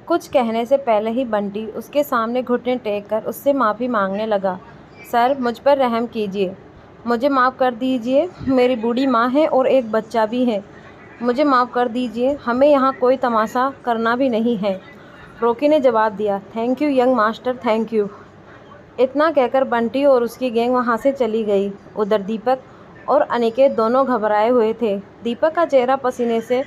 कुछ कहने से पहले ही बंटी उसके सामने घुटने टेक कर उससे माफ़ी मांगने लगा। सर, मुझ पर रहम कीजिए, मुझे माफ़ कर दीजिए। मेरी बूढ़ी माँ है और एक बच्चा भी है। मुझे माफ़ कर दीजिए, हमें यहाँ कोई तमाशा करना भी नहीं है। रॉकी ने जवाब दिया। Thank you young master, thank you. इतना कहकर बंटी और उसकी गैंग वहाँ से चली गई। उधर दीपक और अनिकेत दोनों घबराए हुए थे। दीपक का चेहरा पसीने से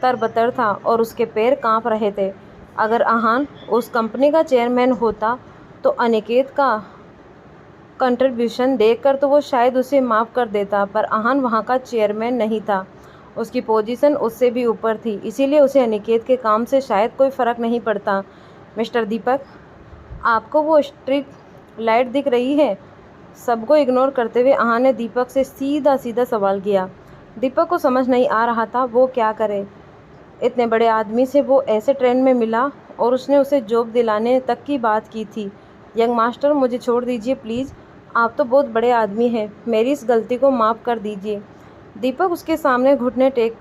तरबतर था और उसके पैर कांप रहे थे। अगर आहान उस कंपनी का चेयरमैन होता तो अनिकेत का कंट्रीब्यूशन देखकर तो वो शायद उसे माफ़ कर देता, पर आहान वहाँ का चेयरमैन नहीं था। उसकी पोजीशन उससे भी ऊपर थी, इसीलिए उसे अनिकेत के काम से शायद कोई फ़र्क नहीं पड़ता। मिस्टर दीपक, आपको वो स्ट्रीट लाइट दिख रही है? सबको इग्नोर करते हुए आहान ने दीपक से सीधा सीधा सवाल किया। दीपक को समझ नहीं आ रहा था वो क्या करे। इतने बड़े आदमी से वो ऐसे ट्रेन में मिला और उसने उसे जॉब दिलाने तक की बात की थी। यंग मास्टर, मुझे छोड़ दीजिए प्लीज़, आप तो बहुत बड़े आदमी हैं, मेरी इस गलती को माफ़ कर दीजिए। दीपक उसके सामने घुटने टेक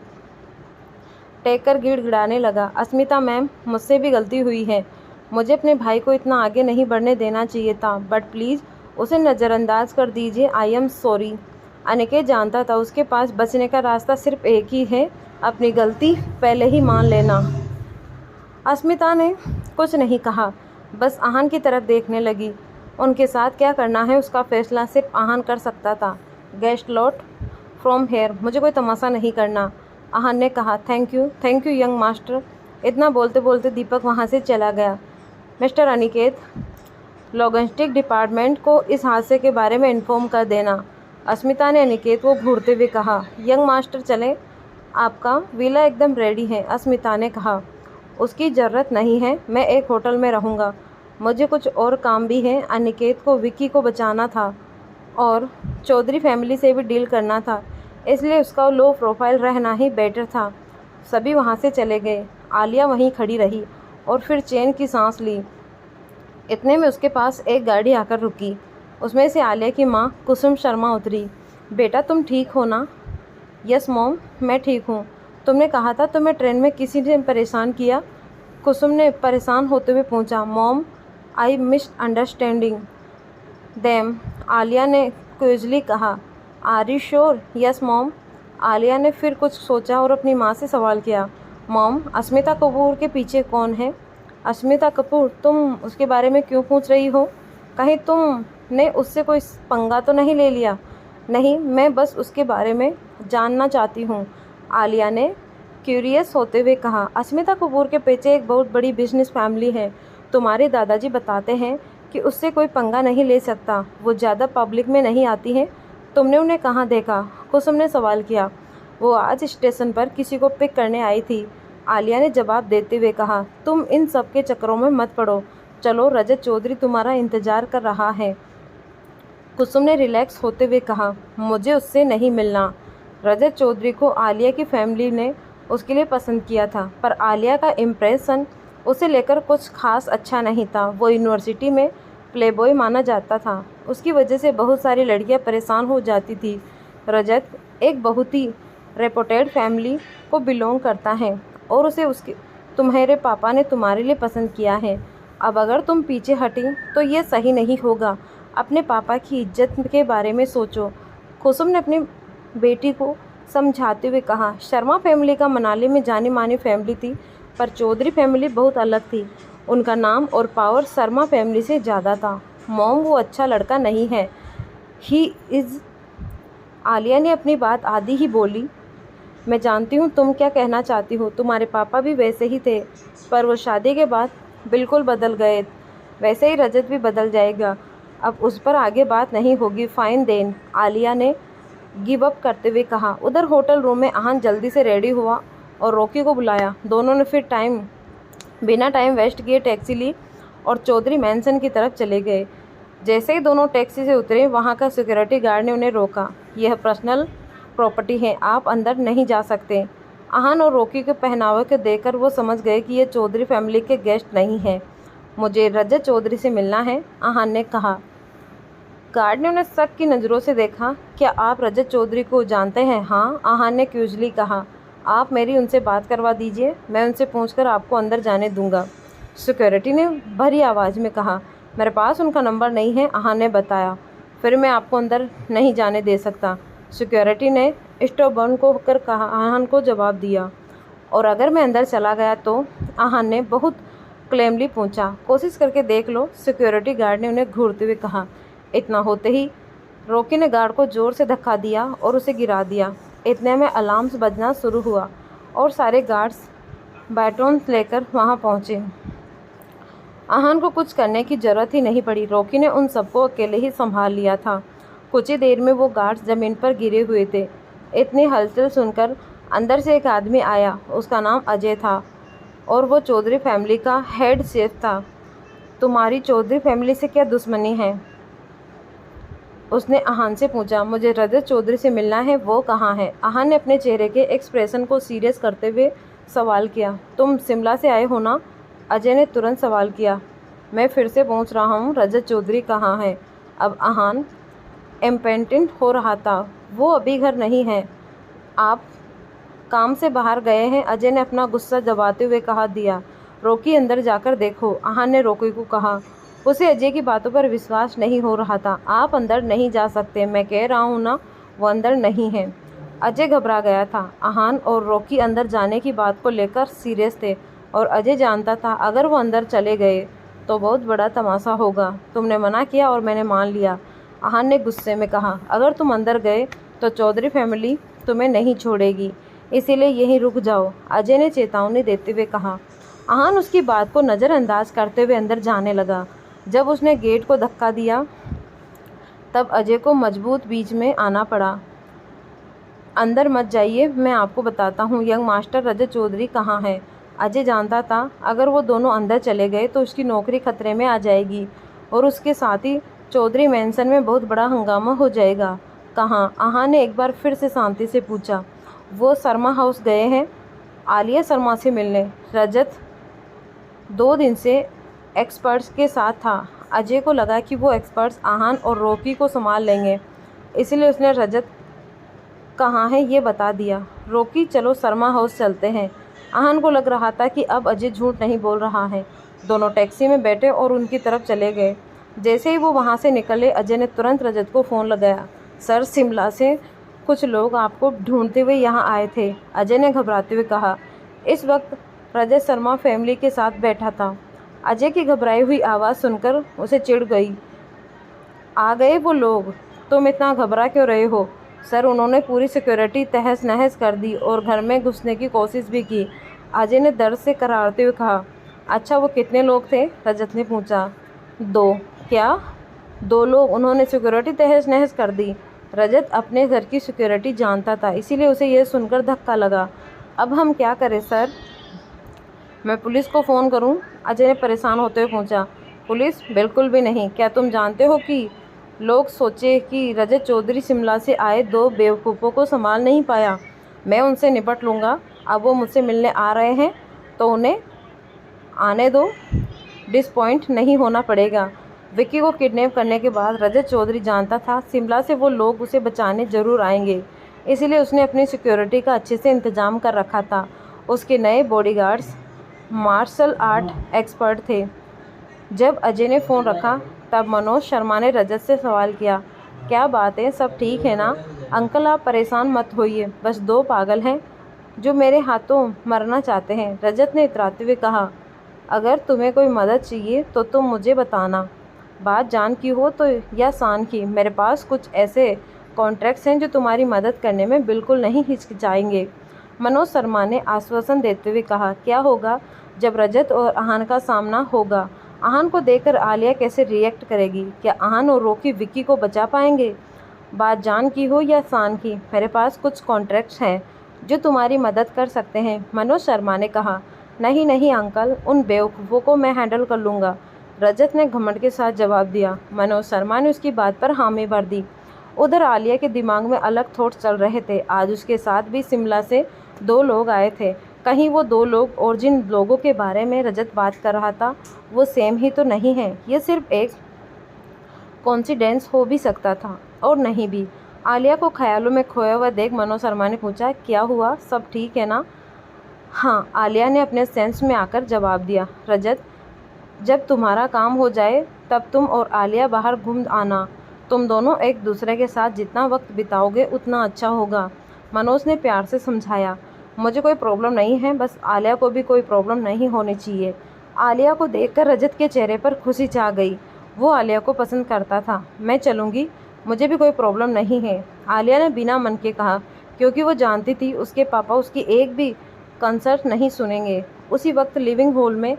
कर गिड़गिड़ाने लगा। अस्मिता मैम, मुझसे भी गलती हुई है, मुझे अपने भाई को इतना आगे नहीं बढ़ने देना चाहिए था, बट प्लीज़ उसे नज़रअंदाज कर दीजिए। I am sorry. अनिकेत जानता था उसके पास बचने का रास्ता सिर्फ एक ही है, अपनी गलती पहले ही मान लेना। अस्मिता ने कुछ नहीं कहा, बस आहान की तरफ देखने लगी। उनके साथ क्या करना है उसका फैसला सिर्फ आहान कर सकता था। गेस्ट लॉट फ्रॉम हेयर, मुझे कोई तमाशा नहीं करना, आहान ने कहा। Thank you young master. इतना बोलते बोलते दीपक वहाँ से चला गया। मिस्टर अनिकेत, लॉजिस्टिक डिपार्टमेंट को इस हादसे के बारे में इन्फॉर्म कर देना, अस्मिता ने अनिकेत को घूरते हुए कहा। यंग मास्टर चले, आपका विला एकदम रेडी है, अस्मिता ने कहा। उसकी ज़रूरत नहीं है, मैं एक होटल में रहूँगा, मुझे कुछ और काम भी है। अनिकेत को विक्की को बचाना था और चौधरी फैमिली से भी डील करना था, इसलिए उसका लो प्रोफाइल रहना ही बेटर था। सभी वहाँ से चले गए। आलिया वहीं खड़ी रही और फिर चैन की सांस ली। इतने में उसके पास एक गाड़ी आकर रुकी। उसमें से आलिया की माँ कुसुम शर्मा उतरी। बेटा, तुम ठीक हो ना? यस मॉम, मैं ठीक हूँ। तुमने कहा था तुम्हें ट्रेन में किसी ने परेशान किया? कुसुम ने परेशान होते हुए पूछा। Mom, I miss understanding them, Alia ने क्विजली कहा। Are you sure? Yes mom. Alia ने फिर कुछ सोचा और अपनी माँ से सवाल किया। मॉम, अस्मिता कपूर के पीछे कौन है? अस्मिता कपूर, तुम उसके बारे में क्यों पूछ रही हो? कहीं तुमने उससे कोई पंगा तो नहीं ले लिया? नहीं, मैं बस उसके बारे में जानना चाहती हूँ, आलिया ने क्यूरियस होते हुए कहा। अस्मिता कपूर के पीछे एक बहुत बड़ी बिजनेस फैमिली है। तुम्हारे दादाजी बताते हैं कि उससे कोई पंगा नहीं ले सकता, वो ज़्यादा पब्लिक में नहीं आती है। तुमने उन्हें कहाँ देखा? कुसुम ने सवाल किया। वो आज स्टेशन पर किसी को पिक करने आई थी, आलिया ने जवाब देते हुए कहा। तुम इन सब के चक्करों में मत पड़ो, चलो, रजत चौधरी तुम्हारा इंतज़ार कर रहा है, कुसुम ने रिलैक्स होते हुए कहा। मुझे उससे नहीं मिलना। रजत चौधरी को आलिया की फैमिली ने उसके लिए पसंद किया था, पर आलिया का इम्प्रेशन उसे लेकर कुछ खास अच्छा नहीं था। वो यूनिवर्सिटी में प्लेबॉय माना जाता था, उसकी वजह से बहुत सारी लड़कियां परेशान हो जाती थी। रजत एक बहुत ही रेपुटेड फैमिली को बिलोंग करता है और उसे उसके तुम्हारे पापा ने तुम्हारे लिए पसंद किया है। अब अगर तुम पीछे हटी तो ये सही नहीं होगा। अपने पापा की इज्जत के बारे में सोचो, कुसुम ने अपनी बेटी को समझाते हुए कहा। शर्मा फैमिली का मनाली में जानी मानी फैमिली थी, पर चौधरी फैमिली बहुत अलग थी। उनका नाम और पावर शर्मा फैमिली से ज़्यादा था। मॉम, वो अच्छा लड़का नहीं है। ही इज़, आलिया ने अपनी बात आधी ही बोली। मैं जानती हूँ तुम क्या कहना चाहती हो, तुम्हारे पापा भी वैसे ही थे, पर वो शादी के बाद बिल्कुल बदल गए। वैसे ही रजत भी बदल जाएगा, अब उस पर आगे बात नहीं होगी। फाइन देन, आलिया ने गिव अप करते हुए कहा। उधर होटल रूम में आहान जल्दी से रेडी हुआ और रॉकी को बुलाया। दोनों ने फिर बिना टाइम वेस्ट किए टैक्सी ली और चौधरी मैंसन की तरफ चले गए। जैसे ही दोनों टैक्सी से उतरे, वहाँ का सिक्योरिटी गार्ड ने उन्हें रोका। यह पर्सनल प्रॉपर्टी है, आप अंदर नहीं जा सकते। आहान और रॉकी के पहनावे को देखकर वो समझ गए कि ये चौधरी फैमिली के गेस्ट नहीं हैं। मुझे रजत चौधरी से मिलना है, आहान ने कहा। गार्ड ने उन्हें शक की नज़रों से देखा। क्या आप रजत चौधरी को जानते हैं? हाँ, आहान ने क्यूजली कहा। आप मेरी उनसे बात करवा दीजिए, मैं उनसे पूछकर आपको अंदर जाने दूंगा। सिक्योरिटी ने भरी आवाज़ में कहा। मेरे पास उनका नंबर नहीं है, आहान ने बताया। फिर मैं आपको अंदर नहीं जाने दे सकता, सिक्योरिटी ने स्टोव बंद को होकर कहा। आहान को जवाब दिया। और अगर मैं अंदर चला गया तो? आहान ने बहुत क्लेमली पूछा। कोशिश करके देख लो, सिक्योरिटी गार्ड ने उन्हें घूरते हुए कहा। इतना होते ही रॉकी ने गार्ड को ज़ोर से धक्का दिया और उसे गिरा दिया। इतने में अलार्म्स बजना शुरू हुआ और सारे गार्ड्स बैटन लेकर वहां पहुंचे। आहान को कुछ करने की ज़रूरत ही नहीं पड़ी। रॉकी ने उन सबको अकेले ही संभाल लिया था। कुछ ही देर में वो गार्ड्स ज़मीन पर गिरे हुए थे। इतनी हलचल सुनकर अंदर से एक आदमी आया। उसका नाम अजय था और वो चौधरी फैमिली का हेड शेफ था। तुम्हारी चौधरी फैमिली से क्या दुश्मनी है? उसने आहान से पूछा। मुझे रजत चौधरी से मिलना है, वो कहाँ है? आहान ने अपने चेहरे के एक्सप्रेशन को सीरियस करते हुए सवाल किया। तुम शिमला से आए हो ना? अजय ने तुरंत सवाल किया। मैं फिर से पूछ रहा हूँ, रजत चौधरी कहाँ है? अब आहान इम्पेटेंट हो रहा था। वो अभी घर नहीं है, आप काम से बाहर गए हैं, अजय ने अपना गुस्सा दबाते हुए कहा दिया। रॉकी अंदर जाकर देखो, आहान ने रॉकी को कहा। उसे अजय की बातों पर विश्वास नहीं हो रहा था। आप अंदर नहीं जा सकते, मैं कह रहा हूँ ना, वो अंदर नहीं है। अजय घबरा गया था। आहान और रॉकी अंदर जाने की बात को लेकर सीरियस थे और अजय जानता था अगर वो अंदर चले गए तो बहुत बड़ा तमाशा होगा। तुमने मना किया और मैंने मान लिया, आहान ने गुस्से में कहा। अगर तुम अंदर गए तो चौधरी फैमिली तुम्हें नहीं छोड़ेगी, इसीलिए यहीं रुक जाओ, अजय ने चेतावनी देते हुए कहा। आहान उसकी बात को नज़रअंदाज करते हुए अंदर जाने लगा। जब उसने गेट को धक्का दिया तब अजय को मजबूत बीच में आना पड़ा। अंदर मत जाइए, मैं आपको बताता हूँ यंग मास्टर रजत चौधरी कहाँ है। अजय जानता था अगर वो दोनों अंदर चले गए तो उसकी नौकरी खतरे में आ जाएगी और उसके साथ ही चौधरी मैंसन में बहुत बड़ा हंगामा हो जाएगा। कहाँ? आहान ने एक बार फिर से शांति से पूछा। वो शर्मा हाउस गए हैं आलिया शर्मा से मिलने। रजत 2 दिन से एक्सपर्ट्स के साथ था। अजय को लगा कि वो एक्सपर्ट्स आहान और रॉकी को संभाल लेंगे, इसलिए उसने रजत कहाँ है ये बता दिया। रॉकी, चलो शर्मा हाउस चलते हैं। आहान को लग रहा था कि अब अजय झूठ नहीं बोल रहा है। दोनों टैक्सी में बैठे और उनकी तरफ चले गए। जैसे ही वो वहाँ से निकले अजय ने तुरंत रजत को फ़ोन लगाया। सर, शिमला से कुछ लोग आपको ढूंढते हुए यहाँ आए थे, अजय ने घबराते हुए कहा। इस वक्त रजत शर्मा फैमिली के साथ बैठा था। अजय की घबराई हुई आवाज़ सुनकर उसे चिढ़ गई। आ गए वो लोग? तुम इतना घबरा क्यों रहे हो? सर, उन्होंने पूरी सिक्योरिटी तहस नहस कर दी और घर में घुसने की कोशिश भी की, अजय ने दर्द से करारते हुए कहा। अच्छा, वो कितने लोग थे? रजत ने पूछा। 2। क्या? 2 लोग? उन्होंने सिक्योरिटी तहस नहस कर दी? रजत अपने घर की सिक्योरिटी जानता था, इसीलिए उसे यह सुनकर धक्का लगा। अब हम क्या करें सर? मैं पुलिस को फ़ोन करूं? अजय ने परेशान होते हुए पूछा। पुलिस? बिल्कुल भी नहीं। क्या तुम जानते हो कि लोग सोचे कि रजत चौधरी शिमला से आए 2 बेवकूफ़ों को संभाल नहीं पाया? मैं उनसे निपट लूँगा। अब वो मुझसे मिलने आ रहे हैं तो उन्हें आने दो, डिसपॉइंट नहीं होना पड़ेगा। विक्की को किडनैप करने के बाद रजत चौधरी जानता था शिमला से वो लोग उसे बचाने ज़रूर आएंगे, इसीलिए उसने अपनी सिक्योरिटी का अच्छे से इंतज़ाम कर रखा था। उसके नए बॉडीगार्ड्स मार्शल आर्ट एक्सपर्ट थे। जब अजय ने फ़ोन रखा तब मनोज शर्मा ने रजत से सवाल किया। क्या बात है, सब ठीक है ना? अंकल, आप परेशान मत होइए, बस 2 पागल हैं जो मेरे हाथों मरना चाहते हैं, रजत ने इतराते हुए कहा। अगर तुम्हें कोई मदद चाहिए तो तुम मुझे बताना, बात जान की हो तो या शान की। मेरे पास कुछ ऐसे कॉन्ट्रैक्ट्स हैं जो तुम्हारी मदद करने में बिल्कुल नहीं हिचकिचाएंगे, मनोज शर्मा ने आश्वासन देते हुए कहा। क्या होगा जब रजत और आहान का सामना होगा? आहान को देखकर आलिया कैसे रिएक्ट करेगी? क्या आहान और रॉकी विक्की को बचा पाएंगे? बात जान की हो या शान की, मेरे पास कुछ कॉन्ट्रैक्ट्स हैं जो तुम्हारी मदद कर सकते हैं, मनोज शर्मा ने कहा। नहीं नहीं अंकल, उन बेवकूफ़ों को मैं हैंडल कर लूँगा, रजत ने घमंड के साथ जवाब दिया। मनोज शर्मा ने उसकी बात पर हामी भर दी। उधर आलिया के दिमाग में अलग थॉट्स चल रहे थे। आज उसके साथ भी शिमला से 2 लोग आए थे। कहीं वो 2 लोग और जिन लोगों के बारे में रजत बात कर रहा था वो सेम ही तो नहीं है? ये सिर्फ एक कोइंसिडेंस हो भी सकता था और नहीं भी। आलिया को ख्यालों में खोया हुआ देख मनोज शर्मा ने पूछा, क्या हुआ, सब ठीक है ना? हाँ, आलिया ने अपने सेंस में आकर जवाब दिया। रजत, जब तुम्हारा काम हो जाए तब तुम और आलिया बाहर घूम आना। तुम दोनों एक दूसरे के साथ जितना वक्त बिताओगे उतना अच्छा होगा, मनोज ने प्यार से समझाया। मुझे कोई प्रॉब्लम नहीं है, बस आलिया को भी कोई प्रॉब्लम नहीं होनी चाहिए। आलिया को देखकर रजत के चेहरे पर खुशी छा गई। वो आलिया को पसंद करता था। मैं चलूँगी, मुझे भी कोई प्रॉब्लम नहीं है, आलिया ने बिना मन के कहा, क्योंकि वो जानती थी उसके पापा उसकी एक भी कंसर्ट नहीं सुनेंगे। उसी वक्त लिविंग हॉल में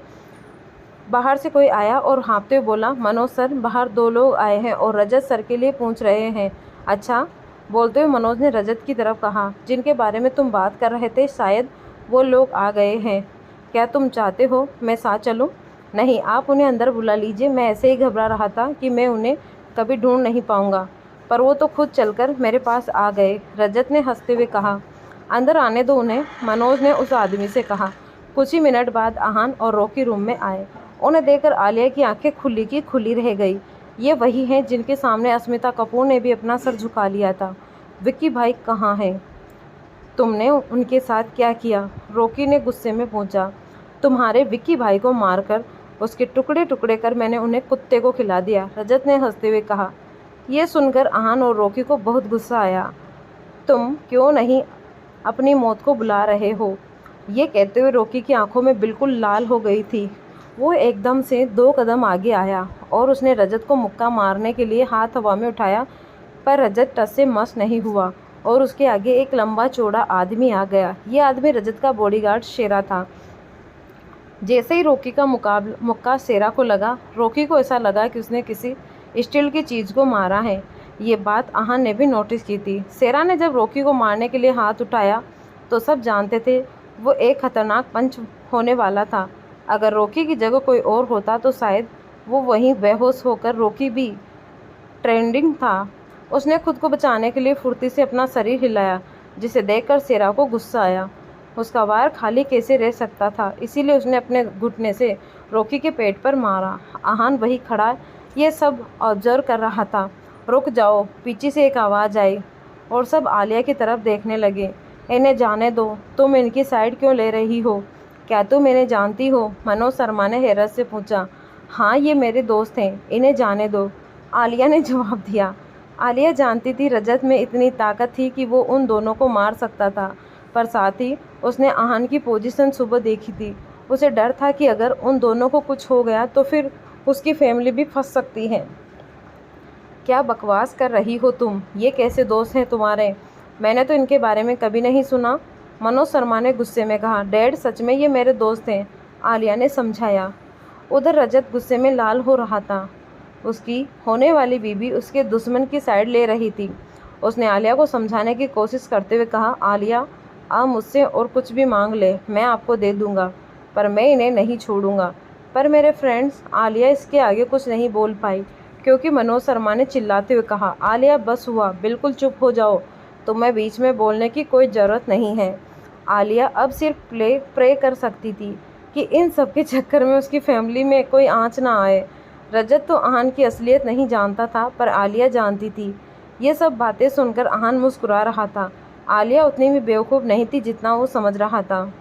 बाहर से कोई आया और हाँफते हुए बोला, मनोज सर, बाहर 2 लोग आए हैं और रजत सर के लिए पूछ रहे हैं। अच्छा, बोलते हुए मनोज ने रजत की तरफ कहा, जिनके बारे में तुम बात कर रहे थे, शायद वो लोग आ गए हैं। क्या तुम चाहते हो मैं साथ चलूं? नहीं, आप उन्हें अंदर बुला लीजिए। मैं ऐसे ही घबरा रहा था कि मैं उन्हें कभी ढूंढ नहीं पाऊंगा, पर वो तो खुद चलकर मेरे पास आ गए, रजत ने हंसते हुए कहा। अंदर आने दो उन्हें, मनोज ने उस आदमी से कहा। कुछ ही मिनट बाद आहान और रॉकी रूम में आए। उन्हें देखकर आलिया की आंखें खुली की खुली रह गई। ये वही हैं जिनके सामने अस्मिता कपूर ने भी अपना सर झुका लिया था। विक्की भाई कहाँ हैं? तुमने उनके साथ क्या किया? रॉकी ने गुस्से में पूछा। तुम्हारे विक्की भाई को मारकर उसके टुकड़े टुकड़े कर मैंने उन्हें कुत्ते को खिला दिया, रजत ने हंसते हुए कहा। यह सुनकर आहान और रॉकी को बहुत गुस्सा आया। तुम क्यों नहीं अपनी मौत को बुला रहे हो? ये कहते हुए रॉकी की आंखों में बिल्कुल लाल हो गई थी। वो एकदम से 2 कदम आगे आया और उसने रजत को मुक्का मारने के लिए हाथ हवा में उठाया, पर रजत टस से मस नहीं हुआ और उसके आगे एक लंबा चौड़ा आदमी आ गया। ये आदमी रजत का बॉडीगार्ड शेरा था। जैसे ही रॉकी का मुक्का शेरा को लगा, रॉकी को ऐसा लगा कि उसने किसी स्टील की चीज़ को मारा है। ये बात आहान ने भी नोटिस की थी। शेरा ने जब रॉकी को मारने के लिए हाथ उठाया तो सब जानते थे वो एक खतरनाक पंच होने वाला था। अगर रॉकी की जगह कोई और होता तो शायद वो वहीं बेहोश होकर, रॉकी भी ट्रेंडिंग था। उसने खुद को बचाने के लिए फुर्ती से अपना शरीर हिलाया, जिसे देखकर शेरा को गुस्सा आया। उसका वार खाली कैसे रह सकता था, इसीलिए उसने अपने घुटने से रॉकी के पेट पर मारा। आहान वही खड़ा ये सब ऑब्जर्व कर रहा था। रुक जाओ, पीछे से एक आवाज़ आई और सब आलिया की तरफ देखने लगे। इन्हें जाने दो, तुम इनकी साइड क्यों ले रही हो? क्या तुम इन्हें जानती हो? मनोज शर्मा ने हैरत से पूछा। हाँ, ये मेरे दोस्त हैं, इन्हें जाने दो, आलिया ने जवाब दिया। आलिया जानती थी रजत में इतनी ताकत थी कि वो उन दोनों को मार सकता था, पर साथ ही उसने आहान की पोजीशन सुबह देखी थी। उसे डर था कि अगर उन दोनों को कुछ हो गया तो फिर उसकी फैमिली भी फंस सकती है। क्या बकवास कर रही हो तुम? ये कैसे दोस्त हैं तुम्हारे? मैंने तो इनके बारे में कभी नहीं सुना, मनोज शर्मा ने गुस्से में कहा। डैड, सच में ये मेरे दोस्त हैं, आलिया ने समझाया। उधर रजत गुस्से में लाल हो रहा था। उसकी होने वाली बीवी उसके दुश्मन की साइड ले रही थी। उसने आलिया को समझाने की कोशिश करते हुए कहा, आलिया, आप मुझसे और कुछ भी मांग ले, मैं आपको दे दूंगा, पर मैं इन्हें नहीं छोड़ूंगा। पर मेरे फ्रेंड्स, आलिया इसके आगे कुछ नहीं बोल पाई, क्योंकि मनोज शर्मा ने चिल्लाते हुए कहा, आलिया बस हुआ, बिल्कुल चुप हो जाओ, तुम्हें बीच में बोलने की कोई ज़रूरत नहीं है। आलिया अब सिर्फ प्रे कर सकती थी कि इन सब के चक्कर में उसकी फैमिली में कोई आँच ना आए। रजत तो आहान की असलियत नहीं जानता था, पर आलिया जानती थी। ये सब बातें सुनकर आहान मुस्कुरा रहा था। आलिया उतनी भी बेवकूफ़ नहीं थी जितना वो समझ रहा था।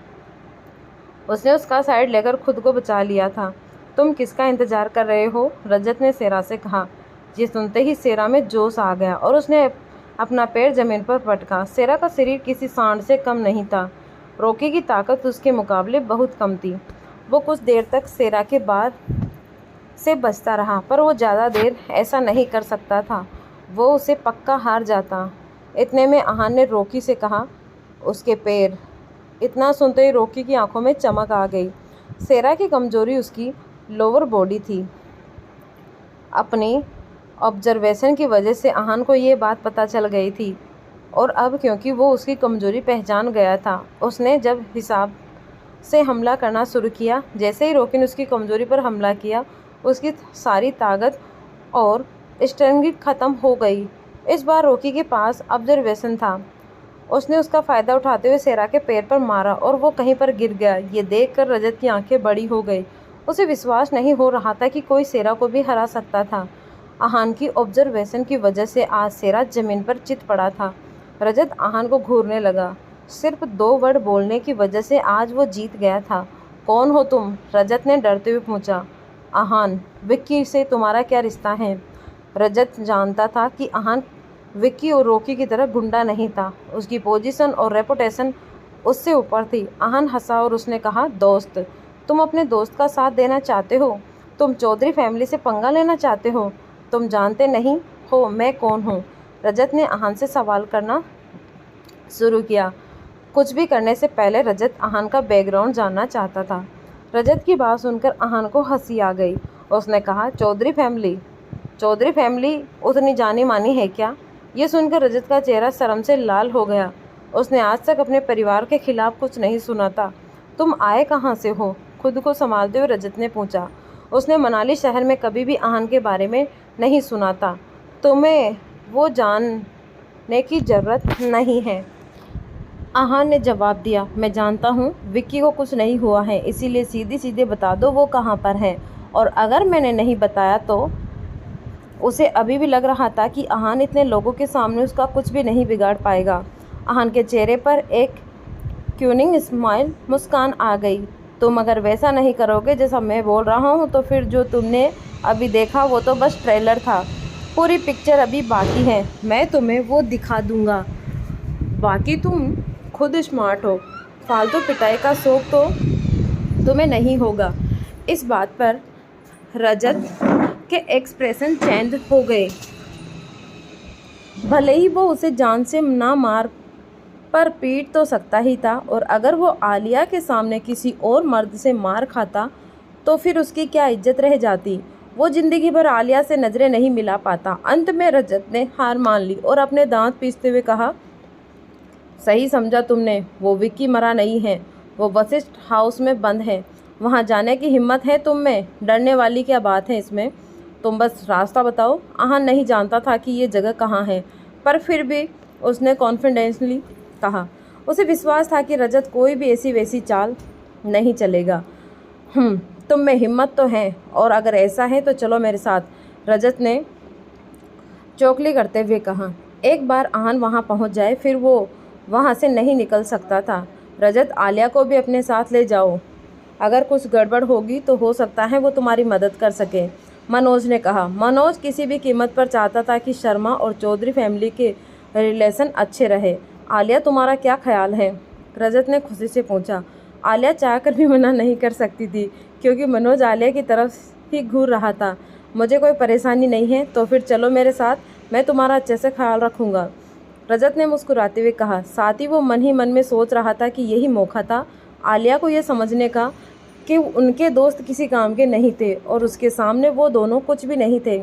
उसने उसका साइड लेकर खुद को बचा लिया था। तुम किसका इंतज़ार कर रहे हो? रजत ने शेरा से कहा। ये सुनते ही शेरा में जोश आ गया और उसने अपना पैर जमीन पर पटका। शेरा का शरीर किसी सांड से कम नहीं था। रॉकी की ताकत उसके मुकाबले बहुत कम थी। वो कुछ देर तक शेरा के बाद से बचता रहा, पर वो ज़्यादा देर ऐसा नहीं कर सकता था। वो उसे पक्का हार जाता। इतने में आहान ने रॉकी से कहा, उसके पैर। इतना सुनते ही रॉकी की आंखों में चमक आ गई। शेरा की कमजोरी उसकी लोअर बॉडी थी। अपनी ऑब्जर्वेशन की वजह से आहान को ये बात पता चल गई थी, और अब क्योंकि वो उसकी कमजोरी पहचान गया था, उसने जब हिसाब से हमला करना शुरू किया। जैसे ही रॉकी ने उसकी कमजोरी पर हमला किया, उसकी सारी ताकत और स्ट्रेंथ खत्म हो गई। इस बार रॉकी के पास ऑब्जर्वेशन था। उसने उसका फ़ायदा उठाते हुए शेरा के पैर पर मारा और वो कहीं पर गिर गया। ये देखकर रजत की आंखें बड़ी हो गई। उसे विश्वास नहीं हो रहा था कि कोई शेरा को भी हरा सकता था। आहान की ऑब्जर्वेशन की वजह से आज शेरा जमीन पर चित पड़ा था। रजत आहान को घूरने लगा। सिर्फ 2 वर्ड बोलने की वजह से आज वो जीत गया था। कौन हो तुम? रजत ने डरते हुए पूछा। आहान, विक्की से तुम्हारा क्या रिश्ता है? रजत जानता था कि आहान विक्की और रॉकी की तरह गुंडा नहीं था। उसकी पोजीशन और रेपुटेशन उससे ऊपर थी। आहान हंसा और उसने कहा, दोस्त, तुम अपने दोस्त का साथ देना चाहते हो? तुम चौधरी फैमिली से पंगा लेना चाहते हो? तुम जानते नहीं हो मैं कौन हूँ? रजत ने आहान से सवाल करना शुरू किया। कुछ भी करने से पहले रजत आहान का बैकग्राउंड जानना चाहता था। रजत की बात सुनकर आहान को हंसी आ गई। उसने कहा, चौधरी फैमिली उतनी जानी मानी है क्या? ये सुनकर रजत का चेहरा शर्म से लाल हो गया। उसने आज तक अपने परिवार के खिलाफ कुछ नहीं सुना था। तुम आए कहाँ से हो? खुद को संभालते हुए रजत ने पूछा। उसने मनाली शहर में कभी भी आहान के बारे में नहीं सुना था। तुम्हें वो जानने की ज़रूरत नहीं है, आहान ने जवाब दिया। मैं जानता हूँ विक्की को कुछ नहीं हुआ है, इसीलिए सीधे सीधे बता दो वो कहाँ पर है। और अगर मैंने नहीं बताया तो उसे अभी भी लग रहा था कि आहान इतने लोगों के सामने उसका कुछ भी नहीं बिगाड़ पाएगा। आहान के चेहरे पर एक क्यूनिंग स्माइल मुस्कान आ गई। तुम अगर वैसा नहीं करोगे जैसा मैं बोल रहा हूँ तो फिर जो तुमने अभी देखा वो तो बस ट्रेलर था। पूरी पिक्चर अभी बाकी है, मैं तुम्हें वो दिखा दूँगा। बाकी तुम खुद स्मार्ट हो, फालतू पिटाई का शौक तो तुम्हें नहीं होगा। इस बात पर रजत के एक्सप्रेशन चेंज हो गए। भले ही वो उसे जान से ना मार पर पीट तो सकता ही था, और अगर वो आलिया के सामने किसी और मर्द से मार खाता तो फिर उसकी क्या इज्जत रह जाती। वो ज़िंदगी भर आलिया से नज़रें नहीं मिला पाता। अंत में रजत ने हार मान ली और अपने दांत पीसते हुए कहा, सही समझा तुमने, वो विक्की मरा नहीं है, वो वशिष्ठ हाउस में बंद है। वहाँ जाने की हिम्मत है तुम में? डरने वाली क्या बात है इसमें? तुम बस रास्ता बताओ। आहान नहीं जानता था कि ये जगह कहाँ है, पर फिर भी उसने कॉन्फिडेंशली कहा। उसे विश्वास था कि रजत कोई भी ऐसी वैसी चाल नहीं चलेगा। तुम में हिम्मत तो है, और अगर ऐसा है तो चलो मेरे साथ, रजत ने चौकली करते हुए कहा। एक बार आहान वहाँ पहुँच जाए फिर वो वहाँ से नहीं निकल सकता था। रजत, आलिया को भी अपने साथ ले जाओ, अगर कुछ गड़बड़ होगी तो हो सकता है वो तुम्हारी मदद कर सके, मनोज ने कहा। मनोज किसी भी कीमत पर चाहता था कि शर्मा और चौधरी फैमिली के रिलेशन अच्छे रहे। आलिया, तुम्हारा क्या ख्याल है? रजत ने खुशी से पूछा। आलिया चाहकर भी मना नहीं कर सकती थी, क्योंकि मनोज आलिया की तरफ ही घूर रहा था। मुझे कोई परेशानी नहीं है, तो फिर चलो मेरे साथ, मैं तुम्हारा अच्छे से ख्याल रखूँगा, रजत ने मुस्कुराते हुए कहा। साथ ही वो मन ही मन में सोच रहा था कि यही मौका था आलिया को यह समझने का कि उनके दोस्त किसी काम के नहीं थे और उसके सामने वो दोनों कुछ भी नहीं थे।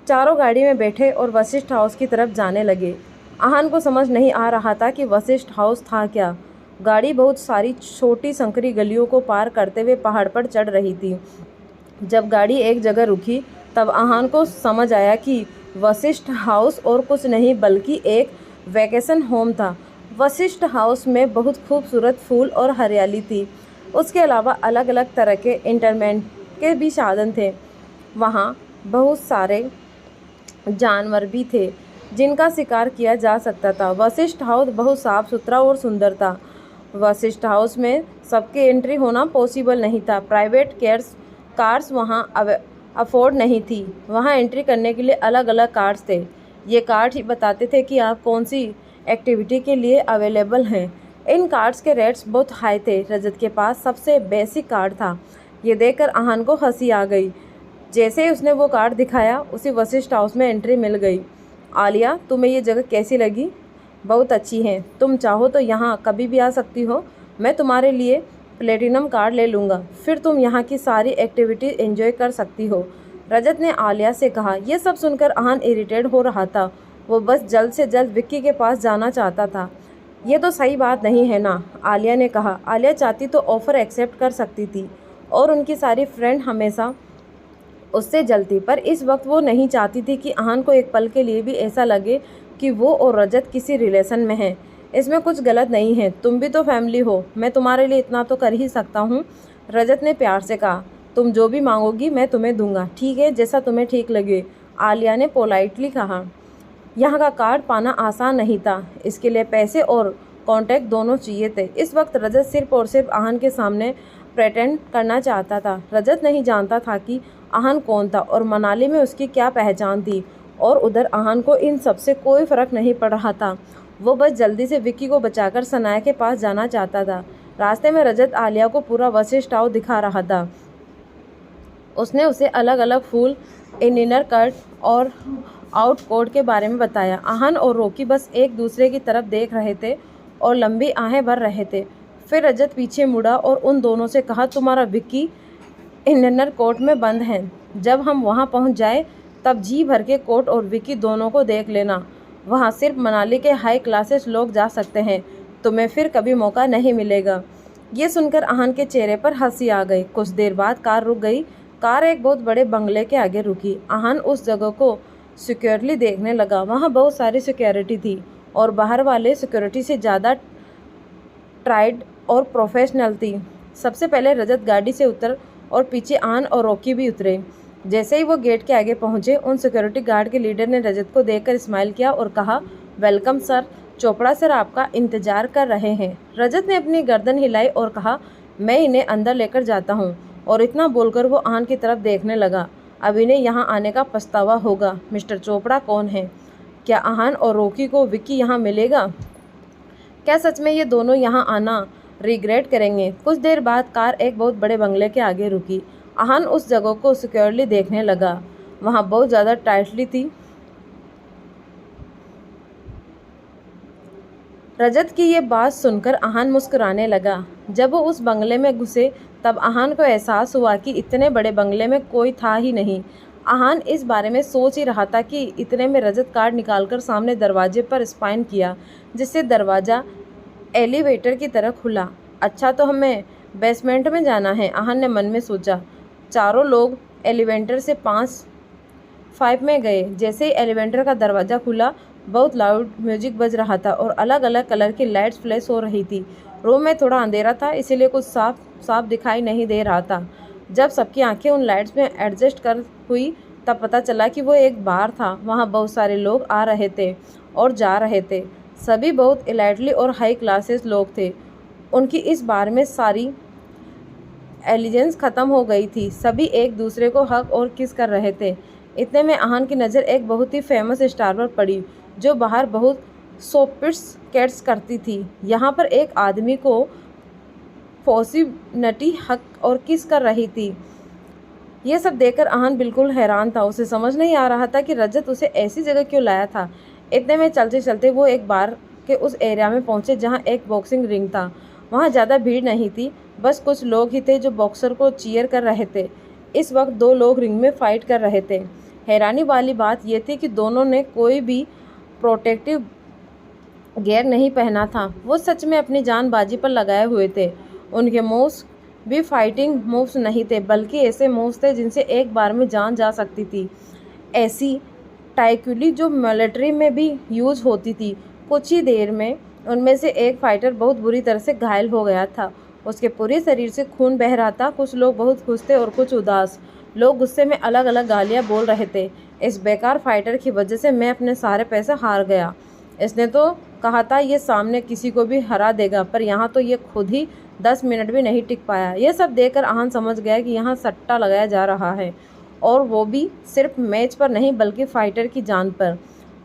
चारों गाड़ी में बैठे और वशिष्ठ हाउस की तरफ जाने लगे। आहान को समझ नहीं आ रहा था कि वशिष्ठ हाउस था क्या। गाड़ी बहुत सारी छोटी संकरी गलियों को पार करते हुए पहाड़ पर चढ़ रही थी। जब गाड़ी एक जगह रुकी तब आहान को समझ आया कि वशिष्ठ हाउस और कुछ नहीं बल्कि एक वैकेशन होम था। वशिष्ठ हाउस में बहुत खूबसूरत फूल और हरियाली थी। उसके अलावा अलग अलग तरह के एंटरटेनमेंट के भी साधन थे। वहाँ बहुत सारे जानवर भी थे जिनका शिकार किया जा सकता था। वशिष्ठ हाउस बहुत साफ सुथरा और सुंदर था। वशिष्ठ हाउस में सबके एंट्री होना पॉसिबल नहीं था। प्राइवेट कार्स वहाँ अफोर्ड नहीं थी। वहाँ एंट्री करने के लिए अलग अलग कार्ड्स थे। ये कार्ड ही बताते थे कि आप कौन सी एक्टिविटी के लिए अवेलेबल हैं। इन कार्ड्स के रेट्स बहुत हाई थे। रजत के पास सबसे बेसिक कार्ड था। ये देखकर आहान को हंसी आ गई। जैसे ही उसने वो कार्ड दिखाया उसे वशिष्ठ हाउस में एंट्री मिल गई। आलिया, तुम्हें ये जगह कैसी लगी? बहुत अच्छी है, तुम चाहो तो यहाँ कभी भी आ सकती हो। मैं तुम्हारे लिए प्लेटिनम कार्ड ले लूँगा, फिर तुम यहाँ की सारी एक्टिविटी एंजॉय कर सकती हो, रजत ने आलिया से कहा। यह सब सुनकर आहान इरिटेट हो रहा था। वो बस जल्द से जल्द विक्की के पास जाना चाहता था। ये तो सही बात नहीं है ना, आलिया ने कहा। आलिया चाहती तो ऑफ़र एक्सेप्ट कर सकती थी और उनकी सारी फ्रेंड हमेशा उससे जलती, पर इस वक्त वो नहीं चाहती थी कि आहान को एक पल के लिए भी ऐसा लगे कि वो और रजत किसी रिलेशन में हैं। इसमें कुछ गलत नहीं है, तुम भी तो फैमिली हो, मैं तुम्हारे लिए इतना तो कर ही सकता हूँ, रजत ने प्यार से कहा। तुम जो भी मांगोगी मैं तुम्हें दूंगा, ठीक है, जैसा तुम्हें ठीक लगे, आलिया ने पोलाइटली कहा। यहाँ का कार्ड पाना आसान नहीं था, इसके लिए पैसे और कॉन्टैक्ट दोनों चाहिए थे। इस वक्त रजत सिर्फ और सिर्फ आहान के सामने प्रेटेंड करना चाहता था। रजत नहीं जानता था कि आहान कौन था और मनाली में उसकी क्या पहचान थी, और उधर आहान को इन सब से कोई फ़र्क नहीं पड़ रहा था। वो बस जल्दी से विक्की को बचाकर सनाया के पास जाना चाहता था। रास्ते में रजत आलिया को पूरा वशिष्ठ टाउ दिखा रहा था। उसने उसे अलग अलग फूल, इनर कट और आउट कोट के बारे में बताया। आहान और रॉकी बस एक दूसरे की तरफ देख रहे थे और लंबी आहें भर रहे थे। फिर रजत पीछे मुड़ा और उन दोनों से कहा, तुम्हारा विक्की इनर कोट में बंद है। जब हम वहां पहुंच जाए तब जी भर के कोट और विक्की दोनों को देख लेना। वहां सिर्फ मनाली के हाई क्लासेस लोग जा सकते हैं, तुम्हें फिर कभी मौका नहीं मिलेगा। ये सुनकर आहान के चेहरे पर हंसी आ गई। कुछ देर बाद कार रुक गई। कार एक बहुत बड़े बंगले के आगे रुकी। आहान उस जगह को सिक्योरली देखने लगा। वहाँ बहुत सारी सिक्योरिटी थी और बाहर वाले सिक्योरिटी से ज़्यादा ट्राइड और प्रोफेशनल थी। सबसे पहले रजत गाड़ी से उतर और पीछे आहान और रॉकी भी उतरे। जैसे ही वो गेट के आगे पहुंचे, उन सिक्योरिटी गार्ड के लीडर ने रजत को देखकर स्माइल किया और कहा, वेलकम सर, चोपड़ा सर आपका इंतजार कर रहे हैं। रजत ने अपनी गर्दन हिलाई और कहा, मैं इन्हें अंदर लेकर जाता हूँ। और इतना बोलकर वो आहान की तरफ देखने लगा। अब इन्हें यहाँ आने का पछतावा होगा। मिस्टर चोपड़ा कौन है? क्या आहान और रॉकी को विक्की यहाँ मिलेगा? क्या सच में ये दोनों यहाँ आना रिग्रेट करेंगे? कुछ देर बाद कार एक बहुत बड़े बंगले के आगे रुकी। आहान उस जगह को सिक्योरली देखने लगा। वहाँ बहुत ज़्यादा टाइटली थी। रजत की ये बात सुनकर आहान मुस्कुराने लगा। जब वो उस बंगले में घुसे तब आहान को एहसास हुआ कि इतने बड़े बंगले में कोई था ही नहीं। आहान इस बारे में सोच ही रहा था कि इतने में रजत कार्ड निकालकर सामने दरवाजे पर स्पाइन किया, जिससे दरवाज़ा एलिवेटर की तरह खुला। अच्छा, तो हमें बेसमेंट में जाना है, आहान ने मन में सोचा। चारों लोग एलिवेटर से 5 में गए। जैसे ही एलिवेटर का दरवाज़ा खुला, बहुत लाउड म्यूजिक बज रहा था और अलग अलग कलर की लाइट्स फ्लैश हो रही थी। रूम में थोड़ा अंधेरा था, इसीलिए कुछ साफ दिखाई नहीं दे रहा था। जब सबकी आंखें उन लाइट्स में एडजस्ट कर हुई तब पता चला कि वो एक बार था। वहाँ बहुत सारे लोग आ रहे थे और जा रहे थे। सभी बहुत इलाइटली और हाई क्लासेस लोग थे। उनकी इस बार में सारी एलिजेंस ख़त्म हो गई थी। सभी एक दूसरे को हग और किस कर रहे थे। इतने में आहान की नज़र एक बहुत ही फेमस स्टार पर पड़ी, जो बाहर बहुत सोपिट्स कैट्स करती थी। यहाँ पर एक आदमी को फॉसिनटी हक और किस कर रही थी। ये सब देखकर आहान बिल्कुल हैरान था। उसे समझ नहीं आ रहा था कि रजत उसे ऐसी जगह क्यों लाया था। इतने में चलते चलते वो एक बार के उस एरिया में पहुँचे जहाँ एक बॉक्सिंग रिंग था। वहाँ ज़्यादा भीड़ नहीं थी, बस कुछ लोग ही थे जो बॉक्सर को चीयर कर रहे थे। इस वक्त 2 लोग रिंग में फाइट कर रहे थे। हैरानी वाली बात यह थी कि दोनों ने कोई भी प्रोटेक्टिव गियर नहीं पहना था। वो सच में अपनी जान बाजी पर लगाए हुए थे। उनके मूव्स भी फाइटिंग मूव्स नहीं थे, बल्कि ऐसे मूव्स थे जिनसे एक बार में जान जा सकती थी। ऐसी टाइकुली जो मिलिट्री में भी यूज होती थी। कुछ ही देर में उनमें से एक फाइटर बहुत बुरी तरह से घायल हो गया था। उसके पूरे शरीर से खून बह रहा था। कुछ लोग बहुत खुश थे और कुछ उदास। लोग गुस्से में अलग अलग गालियाँ बोल रहे थे। इस बेकार फाइटर की वजह से मैं अपने सारे पैसे हार गया। इसने तो कहा था ये सामने किसी को भी हरा देगा, पर यहाँ तो ये खुद ही 10 मिनट भी नहीं टिक पाया। यह सब देखकर आहान समझ गया कि यहाँ सट्टा लगाया जा रहा है, और वो भी सिर्फ मैच पर नहीं बल्कि फाइटर की जान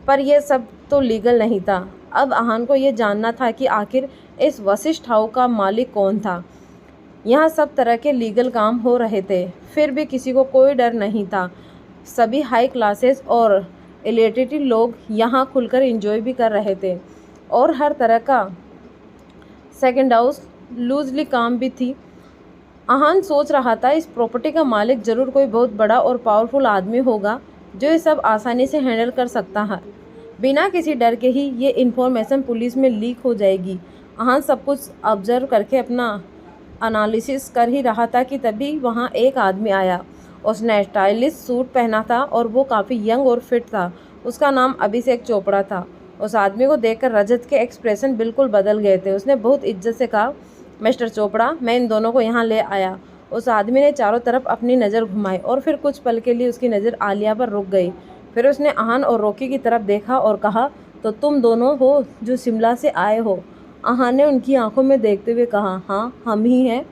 पर यह सब तो लीगल नहीं था। अब आहान को ये जानना था कि आखिर इस वशिष्ठ हाउस का मालिक कौन था। यहाँ सब तरह के लीगल काम हो रहे थे, फिर भी किसी को कोई डर नहीं था। सभी हाई क्लासेस और एलिटिटी लोग यहाँ खुलकर एंजॉय भी कर रहे थे, और हर तरह का सेकंड हाउस लूजली काम भी थी। आहान सोच रहा था इस प्रॉपर्टी का मालिक ज़रूर कोई बहुत बड़ा और पावरफुल आदमी होगा जो ये सब आसानी से हैंडल कर सकता है। बिना किसी डर के ही ये इन्फॉर्मेशन पुलिस में लीक हो जाएगी। आहान सब कुछ ऑब्जर्व करके अपना एनालिसिस कर ही रहा था कि तभी वहाँ एक आदमी आया। उसने स्टाइलिश सूट पहना था और वो काफ़ी यंग और फिट था। उसका नाम अभिषेक चोपड़ा था। उस आदमी को देखकर रजत के एक्सप्रेशन बिल्कुल बदल गए थे। उसने बहुत इज्जत से कहा, मिस्टर चोपड़ा, मैं इन दोनों को यहाँ ले आया। उस आदमी ने चारों तरफ अपनी नज़र घुमाई और फिर कुछ पल के लिए उसकी नज़र आलिया पर रुक गई। फिर उसने आहान और रॉकी की तरफ देखा और कहा, तो तुम दोनों हो जो शिमला से आए हो? आहान ने उनकी आंखों में देखते हुए कहा, हाँ हम ही हैं।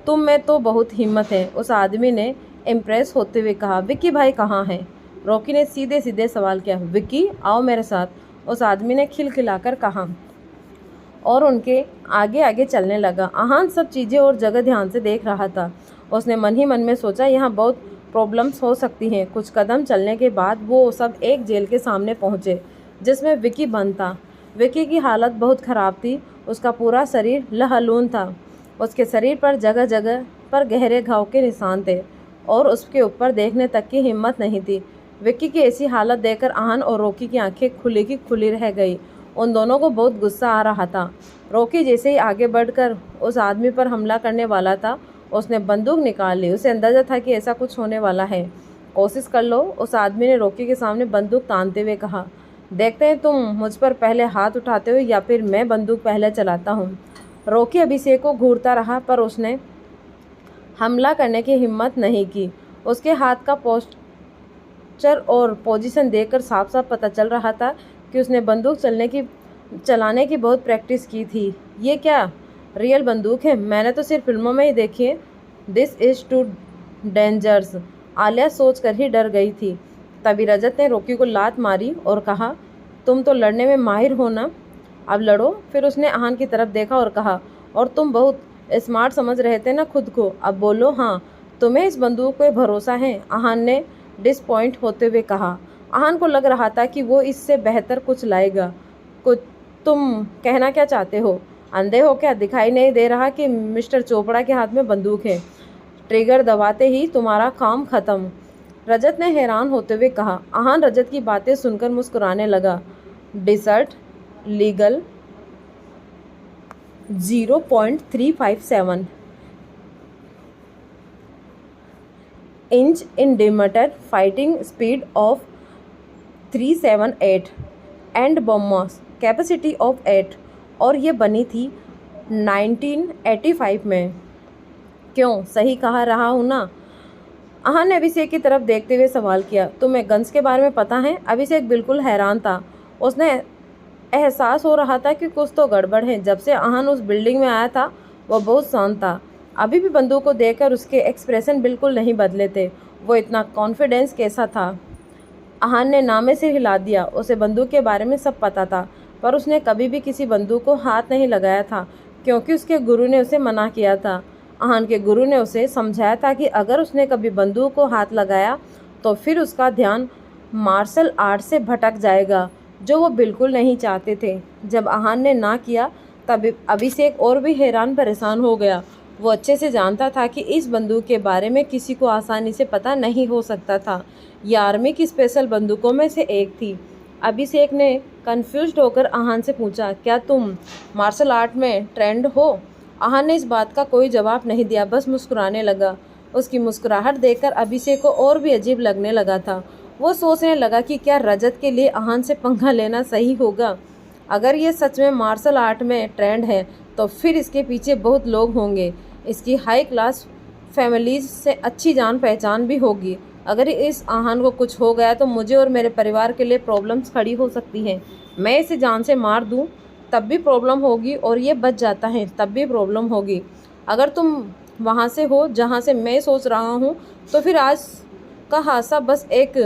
तुम में तो बहुत हिम्मत है, उस आदमी ने इम्प्रेस होते हुए कहा। विक्की भाई कहाँ हैं? रॉकी ने सीधे सीधे सवाल किया। विक्की, आओ मेरे साथ, उस आदमी ने खिलखिलाकर कहा और उनके आगे आगे चलने लगा। आहान सब चीज़ें और जगह ध्यान से देख रहा था। उसने मन ही मन में सोचा, यहाँ बहुत प्रॉब्लम्स हो सकती हैं। कुछ कदम चलने के बाद वो सब एक जेल के सामने पहुँचे जिसमें विक्की बंद था। विक्की की हालत बहुत ख़राब थी। उसका पूरा शरीर लहलून था। उसके शरीर पर जगह जगह पर गहरे घाव के निशान थे और उसके ऊपर देखने तक की हिम्मत नहीं थी। विक्की की ऐसी हालत देखकर आहान और रॉकी की आंखें खुली की खुली रह गई। उन दोनों को बहुत गुस्सा आ रहा था। रॉकी जैसे ही आगे बढ़कर उस आदमी पर हमला करने वाला था, उसने बंदूक निकाल ली। उसे अंदाज़ा था कि ऐसा कुछ होने वाला है। कोशिश कर लो, उस आदमी ने रॉकी के सामने बंदूक तानते हुए कहा। देखते हैं तुम मुझ पर पहले हाथ उठाते हो या फिर मैं बंदूक पहले चलाता हूँ। रॉकी अभिषेक को घूरता रहा पर उसने हमला करने की हिम्मत नहीं की। उसके हाथ का पोस्चर और पोजीशन देखकर साफ साफ पता चल रहा था कि उसने बंदूक चलाने की बहुत प्रैक्टिस की थी। ये क्या रियल बंदूक है? मैंने तो सिर्फ फिल्मों में ही देखी है। This is too dangerous. Alia सोच कर ही डर गई थी। तभी रजत ने रॉकी को लात मारी और कहा, तुम तो लड़ने में माहिर हो ना, अब लड़ो। फिर उसने आहान की तरफ देखा और कहा, और तुम बहुत स्मार्ट समझ रहे थे ना खुद को, अब बोलो हाँ, तुम्हें इस बंदूक पे भरोसा है? आहान ने डिसपॉइंट होते हुए कहा। आहान को लग रहा था कि वो इससे बेहतर कुछ लाएगा। कुछ तुम कहना क्या चाहते हो? अंधे हो क्या? दिखाई नहीं दे रहा कि मिस्टर चोपड़ा के हाथ में बंदूक है? ट्रिगर दबाते ही तुम्हारा काम खत्म। रजत ने हैरान होते हुए कहा। आहान रजत की बातें सुनकर मुस्कुराने लगा। Dessert legal 0.357 inch in diameter, fighting speed of 378 and bomb capacity of 8, और ये बनी थी 1985 में। क्यों, सही कहा रहा हूँ ना? आहान ने अभिषेक की तरफ देखते हुए सवाल किया। तुम्हें गन्स के बारे में पता है? अभिषेक बिल्कुल हैरान था। उसने एहसास हो रहा था कि कुछ तो गड़बड़ है। जब से आहान उस बिल्डिंग में आया था वह बहुत शांत था। अभी भी बंदूक को देखकर उसके एक्सप्रेशन बिल्कुल नहीं बदले थे। वो इतना कॉन्फिडेंस कैसा था? आहान ने नामे से हिला दिया। उसे बंदूक के बारे में सब पता था, पर उसने कभी भी किसी बंदूक को हाथ नहीं लगाया था क्योंकि उसके गुरु ने उसे मना किया था। आहान के गुरु ने उसे समझाया था कि अगर उसने कभी बंदूक को हाथ लगाया तो फिर उसका ध्यान मार्शल आर्ट से भटक जाएगा, जो वो बिल्कुल नहीं चाहते थे। जब आहान ने ना किया तब अभिषेक और भी हैरान परेशान हो गया। वो अच्छे से जानता था कि इस बंदूक के बारे में किसी को आसानी से पता नहीं हो सकता था। यह आर्मी की स्पेशल बंदूकों में से एक थी। अभिषेक ने कंफ्यूज्ड होकर आहान से पूछा, क्या तुम मार्शल आर्ट में ट्रेंड हो? आहान ने इस बात का कोई जवाब नहीं दिया, बस मुस्कुराने लगा। उसकी मुस्कुराहट देखकर अभिषेक को और भी अजीब लगने लगा था। वो सोचने लगा कि क्या रजत के लिए आहान से पंगा लेना सही होगा? अगर ये सच में मार्शल आर्ट में ट्रेंड है तो फिर इसके पीछे बहुत लोग होंगे। इसकी हाई क्लास फैमिलीज से अच्छी जान पहचान भी होगी। अगर इस आहान को कुछ हो गया तो मुझे और मेरे परिवार के लिए प्रॉब्लम्स खड़ी हो सकती हैं। मैं इसे जान से मार दूं तब भी प्रॉब्लम होगी, और ये बच जाता है तब भी प्रॉब्लम होगी। अगर तुम वहाँ से हो जहाँ से मैं सोच रहा हूँ तो फिर आज का हादसा बस एक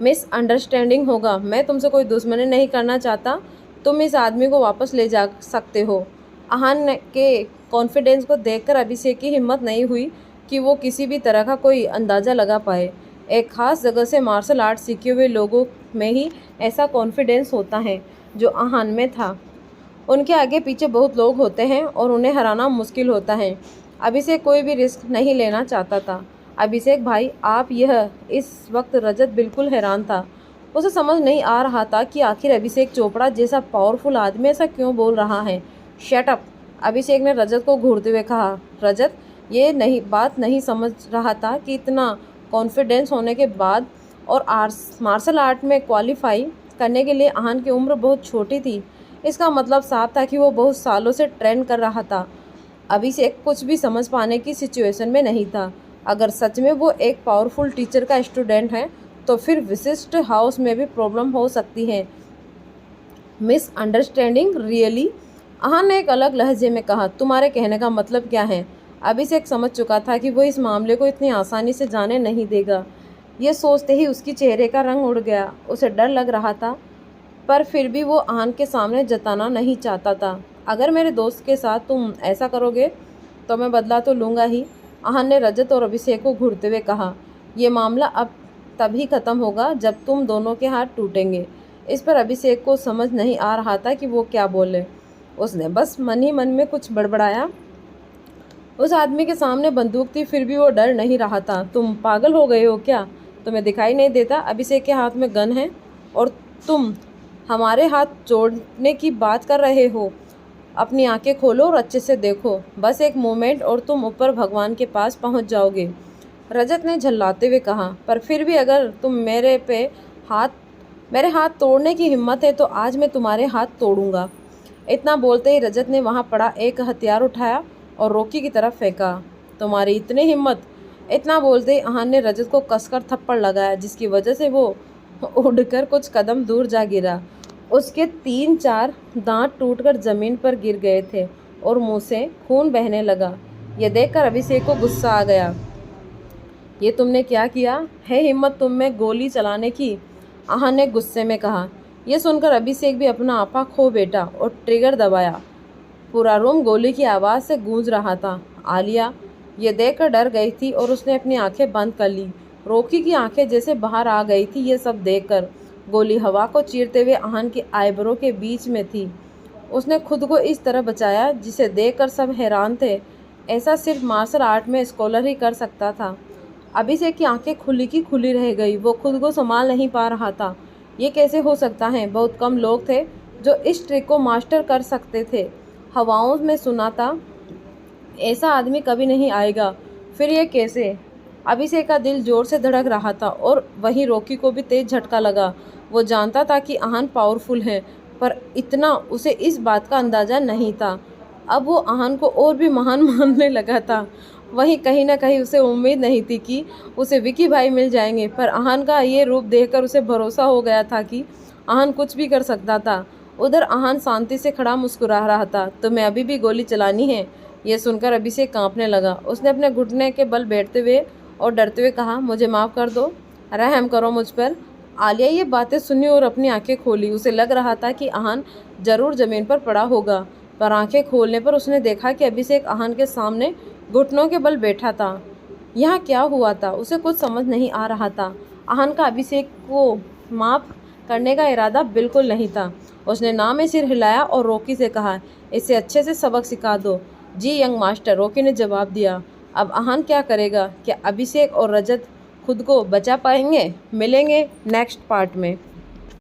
मिसअंडरस्टैंडिंग होगा। मैं तुमसे कोई दुश्मनी नहीं करना चाहता। तुम इस आदमी को वापस ले जा सकते हो। आहान के कॉन्फिडेंस को देखकर अभिषेक की हिम्मत नहीं हुई कि वो किसी भी तरह का कोई अंदाज़ा लगा पाए। एक ख़ास जगह से मार्शल आर्ट सीखे हुए लोगों में ही ऐसा कॉन्फिडेंस होता है जो आहान में था। उनके आगे पीछे बहुत लोग होते हैं और उन्हें हराना मुश्किल होता है। अभिषेक कोई भी रिस्क नहीं लेना चाहता था। अभिषेक भाई, आप यह इस वक्त रजत बिल्कुल हैरान था। उसे समझ नहीं आ रहा था कि आखिर अभिषेक चोपड़ा जैसा पावरफुल आदमी ऐसा क्यों बोल रहा है। शट अप, अभिषेक ने रजत को घूरते हुए कहा। रजत ये बात नहीं समझ रहा था कि इतना कॉन्फिडेंस होने के बाद और मार्शल आर्ट में क्वालिफाई करने के लिए आहान की उम्र बहुत छोटी थी। इसका मतलब साफ था कि वो बहुत सालों से ट्रेन कर रहा था। अभिषेक कुछ भी समझ पाने की सिचुएशन में नहीं था। अगर सच में वो एक पावरफुल टीचर का स्टूडेंट है तो फिर विशिष्ट हाउस में भी प्रॉब्लम हो सकती है। Misunderstanding really? आहान ने एक अलग लहजे में कहा। तुम्हारे कहने का मतलब क्या है? अभिषेक समझ चुका था कि वो इस मामले को इतनी आसानी से जाने नहीं देगा। ये सोचते ही उसकी चेहरे का रंग उड़ गया। उसे डर लग रहा था, पर फिर भी वो आहन के सामने जताना नहीं चाहता था। अगर मेरे दोस्त के साथ तुम ऐसा करोगे तो मैं बदला तो लूँगा ही, आहन ने रजत और अभिषेक को घूरते हुए कहा। यह मामला अब तभी ख़त्म होगा जब तुम दोनों के हाथ टूटेंगे। इस पर अभिषेक को समझ नहीं आ रहा था कि वो क्या बोले। उसने बस मन ही मन में कुछ बड़बड़ाया। उस आदमी के सामने बंदूक थी, फिर भी वो डर नहीं रहा था। तुम पागल हो गए हो क्या? तुम्हें दिखाई नहीं देता अभिषेक के हाथ में गन है और तुम हमारे हाथ जोड़ने की बात कर रहे हो? अपनी आंखें खोलो और अच्छे से देखो। बस एक मोमेंट और तुम ऊपर भगवान के पास पहुंच जाओगे, रजत ने झल्लाते हुए कहा। पर फिर भी अगर तुम मेरे हाथ तोड़ने की हिम्मत है तो आज मैं तुम्हारे हाथ तोड़ूंगा। इतना बोलते ही रजत ने वहां पड़ा एक हथियार उठाया और रॉकी की तरफ फेंका। तुम्हारी इतनी हिम्मत! इतना बोलते ही आहन ने रजत को कसकर थप्पड़ लगाया, जिसकी वजह से वो उड़कर कुछ कदम दूर जा गिरा। उसके 3-4 दांत टूटकर जमीन पर गिर गए थे और मुंह से खून बहने लगा। यह देखकर अभिषेक को गुस्सा आ गया। ये तुमने क्या किया है? हिम्मत तुम में गोली चलाने की? आहन ने गुस्से में कहा। यह सुनकर अभिषेक भी अपना आपा खो बैठा और ट्रिगर दबाया। पूरा रूम गोली की आवाज़ से गूंज रहा था। आलिया ये देखकर डर गई थी और उसने अपनी आंखें बंद कर ली। रॉकी की आंखें जैसे बाहर आ गई थी ये सब देखकर। गोली हवा को चीरते हुए आहन की आईब्रो के बीच में थी। उसने खुद को इस तरह बचाया जिसे देखकर सब हैरान थे। ऐसा सिर्फ मार्शल आर्ट में स्कॉलर ही कर सकता था। अभिषेक की आंखें खुली की खुली रह गई। वो खुद को संभाल नहीं पा रहा था। ये कैसे हो सकता है? बहुत कम लोग थे जो इस ट्रिक को मास्टर कर सकते थे। हवाओं में सुना था ऐसा आदमी कभी नहीं आएगा, फिर ये कैसे? अभिषेक का दिल जोर से धड़क रहा था और वहीं रॉकी को भी तेज झटका लगा। वो जानता था कि आहन पावरफुल है, पर इतना उसे इस बात का अंदाज़ा नहीं था। अब वो आहन को और भी महान मानने लगा था। वहीं कहीं ना कहीं उसे उम्मीद नहीं थी कि उसे विकी भाई मिल जाएंगे, पर आहन का ये रूप देखकर उसे भरोसा हो गया था कि आहन कुछ भी कर सकता था। उधर आहन शांति से खड़ा मुस्कुरा रहा था। तुम्हें अभी भी गोली चलानी है? यह सुनकर अभिषेक कांपने लगा। उसने अपने घुटने के बल बैठते हुए और डरते हुए कहा, मुझे माफ़ कर दो, रहम करो मुझ पर। आलिया ये बातें सुनी और अपनी आंखें खोली। उसे लग रहा था कि आहन जरूर ज़मीन पर पड़ा होगा, पर आंखें खोलने पर उसने देखा कि अभिषेक आहन के सामने घुटनों के बल बैठा था। यहाँ क्या हुआ था उसे कुछ समझ नहीं आ रहा था। आहन का अभिषेक को माफ़ करने का इरादा बिल्कुल नहीं था। उसने ना में सिर हिलाया और रॉकी से कहा, इसे अच्छे से सबक सिखा दो। जी यंग मास्टर, रॉकी ने जवाब दिया। अब आहन क्या करेगा? क्या अभिषेक और रजत खुद को बचा पाएंगे? मिलेंगे नेक्स्ट पार्ट में।